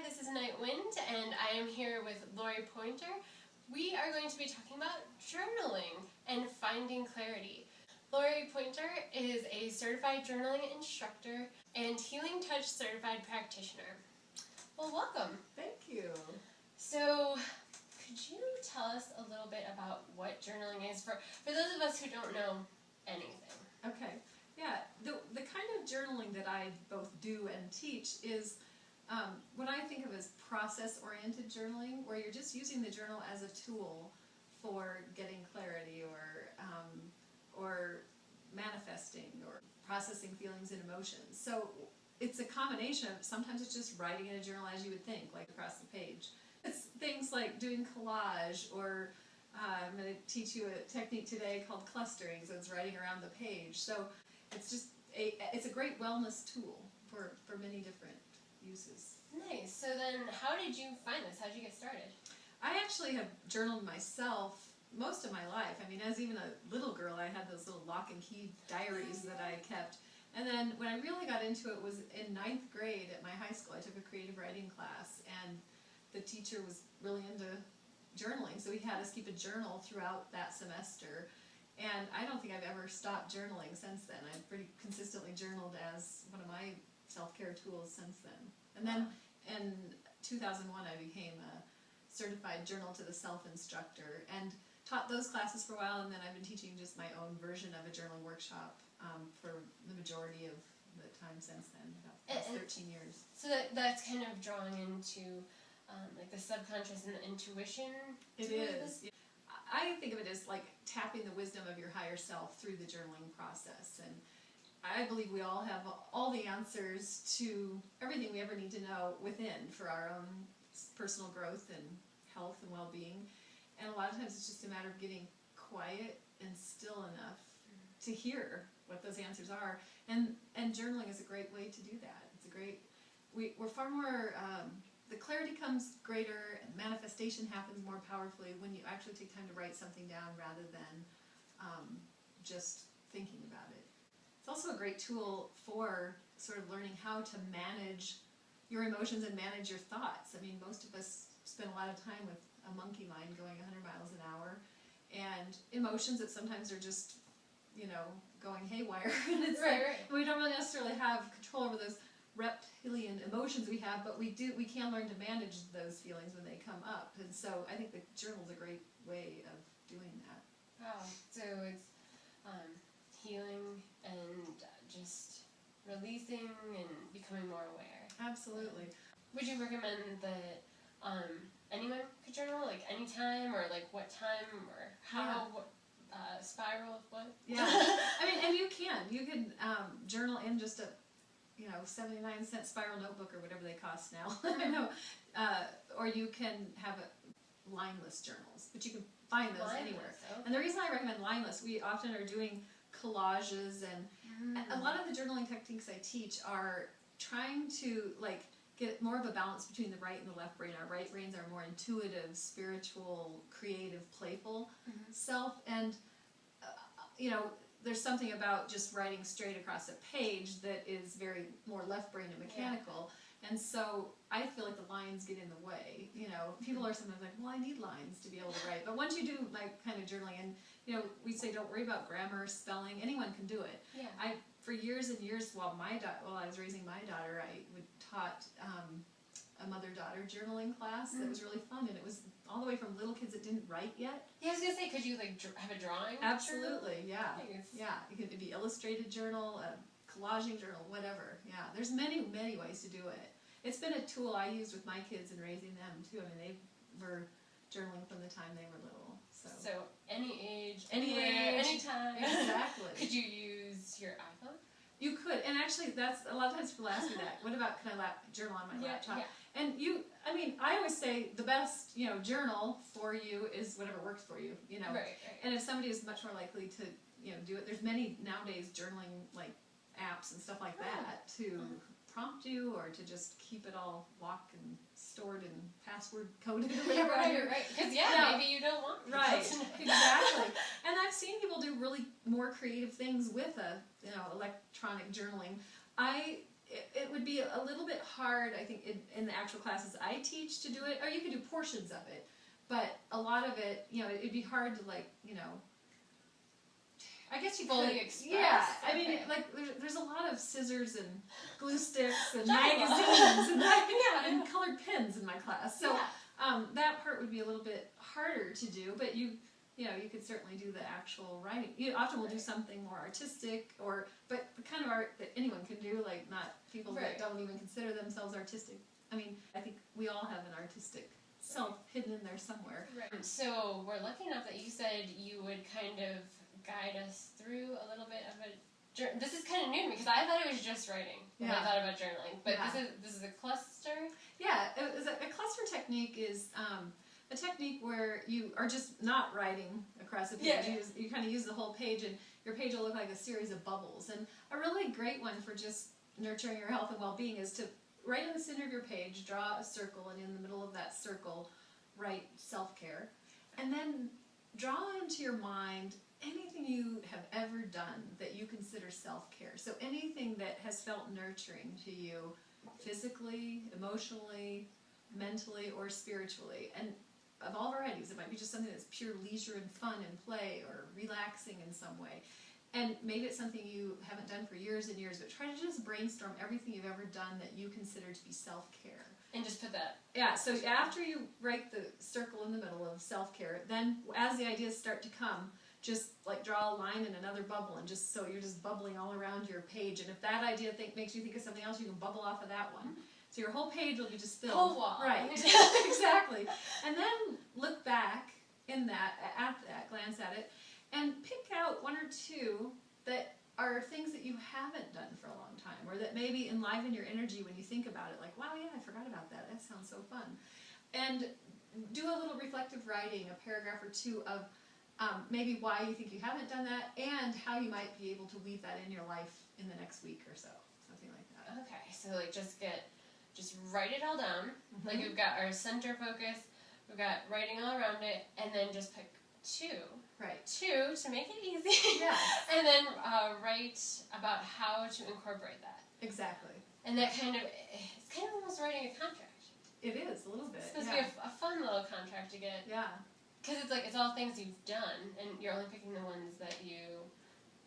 this is Night and I am here with Laurie Pointer. We are going to be talking about journaling and finding clarity. Laurie Pointer is a certified journaling instructor and Healing Touch certified practitioner. Well, welcome. Thank you. So, could you tell us a little bit about what journaling is for those of us who don't know anything? Okay. Yeah, the kind of journaling that I both do and teach is what I think of as process-oriented journaling, where you're just using the journal as a tool for getting clarity or manifesting or processing feelings and emotions. So it's a combination of, sometimes it's just writing in a journal as you would think, like across the page. It's things like doing collage, or I'm going to teach you a technique today called clustering, so it's writing around the page. So it's just it's a great wellness tool for many different uses. Nice. So then how did you find this? How did you get started? I actually have journaled myself most of my life. I mean, as even a little girl, I had those little lock and key diaries that I kept. And then when I really got into it was in 9th grade at my high school. I took a creative writing class, and the teacher was really into journaling, so he had us keep a journal throughout that semester. And I don't think I've ever stopped journaling since then. I've pretty consistently journaled as one of my self-care tools since then. And then in 2001 I became a certified journal to the self instructor and taught those classes for a while, and then I've been teaching just my own version of a journaling workshop for the majority of the time since then, about the past 13 years. So that's kind of drawing into like the subconscious and the intuition? It is. I think of it as like tapping the wisdom of your higher self through the journaling process, and I believe we all have all the answers to everything we ever need to know within for our own personal growth and health and well-being. And a lot of times it's just a matter of getting quiet and still enough to hear what those answers are. And journaling is a great way to do that. It's a great, we're far more, the clarity comes greater, and manifestation happens more powerfully when you actually take time to write something down rather than just thinking about it. It's also a great tool for sort of learning how to manage your emotions and manage your thoughts. I mean, most of us spend a lot of time with a monkey mind going 100 miles an hour, and emotions that sometimes are just, you know, going haywire. And it's right. We don't really necessarily have control over those reptilian emotions we have, but we can learn to manage those feelings when they come up. And so I think the journal is a great way of doing that. Wow. So it's healing and just releasing and becoming more aware. Absolutely. Would you recommend that anyone could journal, like anytime, or like what time, or how, what spiral, what? Yeah. I mean, and you can journal in just a 79-cent spiral notebook or whatever they cost now. I know. Or you can have lineless journals, but you can find those anywhere. Okay. And the reason I recommend lineless, we often are doing collages, and a lot of the journaling techniques I teach are trying to get more of a balance between the right and the left brain. Our right brains are more intuitive, spiritual, creative, playful self, and there's something about just writing straight across a page that is very more left brain and mechanical. Yeah. And so I feel like the lines get in the way. People are sometimes like, well, I need lines to be able to write. But once you do kind of journaling, and we say don't worry about grammar, spelling. Anyone can do it. Yeah. For years and years, while I was raising my daughter, I taught a mother-daughter journaling class that was really fun, and it was all the way from little kids that didn't write yet. Yeah, I was gonna say, could you have a drawing? Absolutely, journal? Yeah. Yeah, it could be illustrated journal, a collaging journal, whatever. Yeah, there's many ways to do it. It's been a tool I used with my kids in raising them too. I mean, they were journaling from the time they were little. So any age, anywhere, anytime. Exactly. Could you use your iPhone? You could, and actually, that's a lot of times people ask me that. What about, can I journal on my laptop? Yeah. And I always say the best, journal for you is whatever works for you, Right. And if somebody is much more likely to, do it, there's many nowadays journaling apps and stuff like that to prompt you, or to just keep it all locked and stored and password coded or whatever. Right. Because maybe you don't want people to know. Exactly. And I've seen people do really more creative things with electronic journaling. it would be a little bit hard, I think, in the actual classes I teach to do it, or you could do portions of it, but a lot of it, it'd be hard to, like, I guess you fully could. Express. Yeah, I mean, like, there's a lot of scissors and glue sticks and magazines and colored pens in my class, so that part would be a little bit harder to do, but you could certainly do the actual writing. You often will do something more artistic, but the kind of art that anyone can do, like not people that don't even consider themselves artistic. I mean, I think we all have an artistic self hidden in there somewhere. Right. So we're lucky enough that you said you would kind of guide us through a little bit of a. This is kind of new to me because I thought it was just writing when I thought about journaling, but this is a cluster. Yeah, a cluster technique is a technique where you are just not writing across a page. You kind of use the whole page, and your page will look like a series of bubbles. And a really great one for just nurturing your health and well-being is to right in the center of your page, draw a circle, and in the middle of that circle, write self-care, and then draw into your mind anything you have ever done that you consider self-care. So anything that has felt nurturing to you physically, emotionally, mentally, or spiritually. And of all varieties, it might be just something that's pure leisure and fun and play or relaxing in some way. And maybe it's something you haven't done for years and years, but try to just brainstorm everything you've ever done that you consider to be self-care. And just put that. Yeah, so after you write the circle in the middle of self-care, then as the ideas start to come, just like draw a line in another bubble, and just so you're just bubbling all around your page. And if that idea makes you think of something else, you can bubble off of that one. So your whole page will be just filled. Whole wall. Right, exactly. And then look back at that, glance at it, and pick out one or two that are things that you haven't done for a long time, or that maybe enliven your energy when you think about it. Like, wow, yeah, I forgot about that. That sounds so fun. And do a little reflective writing, a paragraph or two of maybe why you think you haven't done that, and how you might be able to weave that in your life in the next week or so, something like that. Okay, so like just write it all down. Like we've got our center focus, we've got writing all around it, and then just pick two. Right. Two to make it easy. Yeah. And then write about how to incorporate that. Exactly. And that it's kind of almost writing a contract. It is a little bit. It's supposed to be a fun little contract to get. Yeah. Because it's all things you've done, and you're only picking the ones that you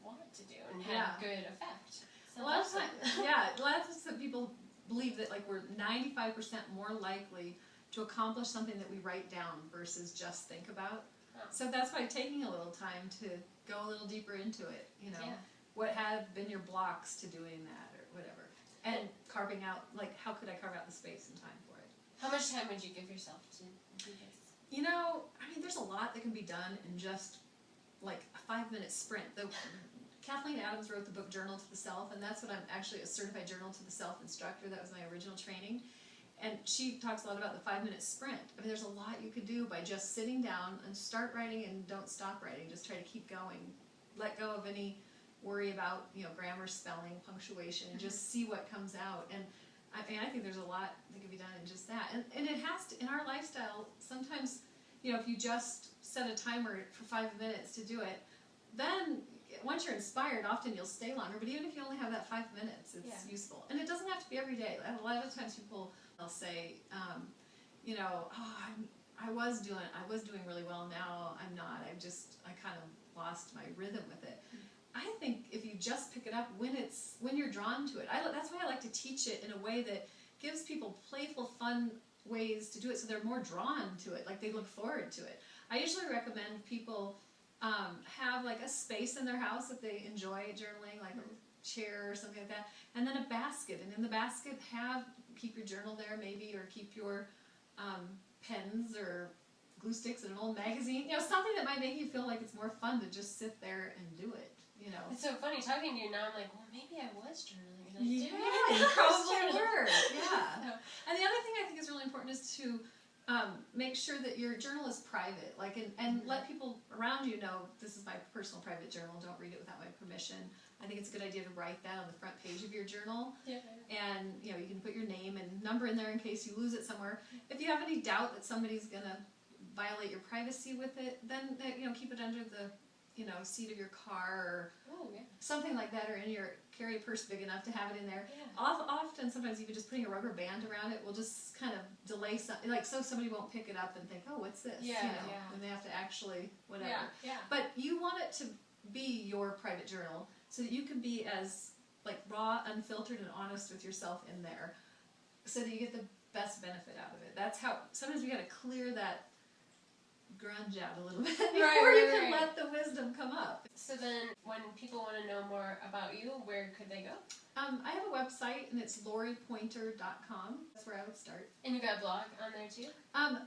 want to do and have good effect. So a lot of times people believe that we're 95% more likely to accomplish something that we write down versus just think about. Oh. So that's why taking a little time to go a little deeper into it, what have been your blocks to doing that or whatever. And carving out, how could I carve out the space and time for it? How much time would you give yourself to do this? There's a lot that can be done in just a 5-minute sprint. Kathleen Adams wrote the book Journal to the Self, and that's what I'm actually a certified Journal to the Self instructor. That was my original training. And she talks a lot about the 5-minute sprint. There's a lot you could do by just sitting down and start writing and don't stop writing. Just try to keep going. Let go of any worry about, grammar, spelling, punctuation, and just see what comes out. And I think there's a lot that can be done in just that. And it has to, in our lifestyle, sometimes, if you just set a timer for 5 minutes to do it, then once you're inspired, often you'll stay longer. But even if you only have that 5 minutes, it's useful. And it doesn't have to be every day. A lot of times they'll say, I was doing really well, now I'm not. I kind of lost my rhythm with it. I think if you just pick it up when you're drawn to it, that's why I like to teach it in a way that gives people playful, fun ways to do it, so they're more drawn to it, they look forward to it. I usually recommend people have a space in their house that they enjoy journaling, a chair or something like that, and then a basket, and in the basket keep your journal there maybe, or keep your pens or glue sticks and an old magazine, something that might make you feel like it's more fun to just sit there and do it. It's so funny talking to you now. I'm like, well, maybe I was journaling. And you probably were. Yeah. And the other thing I think is really important is to make sure that your journal is private, and let people around you know, this is my personal private journal. Don't read it without my permission. I think it's a good idea to write that on the front page of your journal. Yeah. And you can put your name and number in there in case you lose it somewhere. If you have any doubt that somebody's gonna violate your privacy with it, then keep it under the seat of your car Oh, yeah. or something like that, or in your carry purse big enough to have it in there. Yeah. Often, sometimes even just putting a rubber band around it will just kind of delay so somebody won't pick it up and think, oh, what's this? Yeah, yeah. And they have to actually, whatever. Yeah, yeah. But you want it to be your private journal so that you can be as raw, unfiltered, and honest with yourself in there so that you get the best benefit out of it. That's how, sometimes we got to clear that grunge out a little bit before you can let the wisdom come up. So then, when people want to know more about you, where could they go? I have a website, and it's lauriepointer.com. That's where I would start. And you got a blog on there too? Not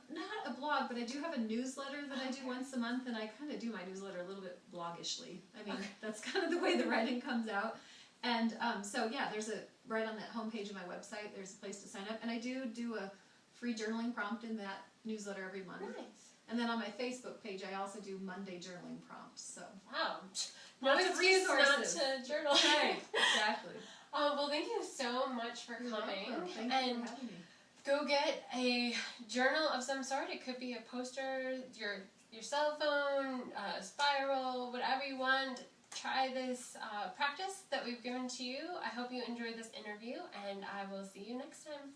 a blog, but I do have a newsletter that I do once a month, and I kind of do my newsletter a little bit bloggishly. I mean, that's kind of the way the writing comes out. And so yeah, there's right on that homepage of my website, there's a place to sign up, and I do a free journaling prompt in that newsletter every month. Nice. And then on my Facebook page, I also do Monday journaling prompts. So wow, no lots of resources not to journal. Right, exactly. Well, thank you so much for coming. Thank you for having me. Go get a journal of some sort. It could be a poster, your cell phone, a spiral, whatever you want. Try this practice that we've given to you. I hope you enjoyed this interview, and I will see you next time.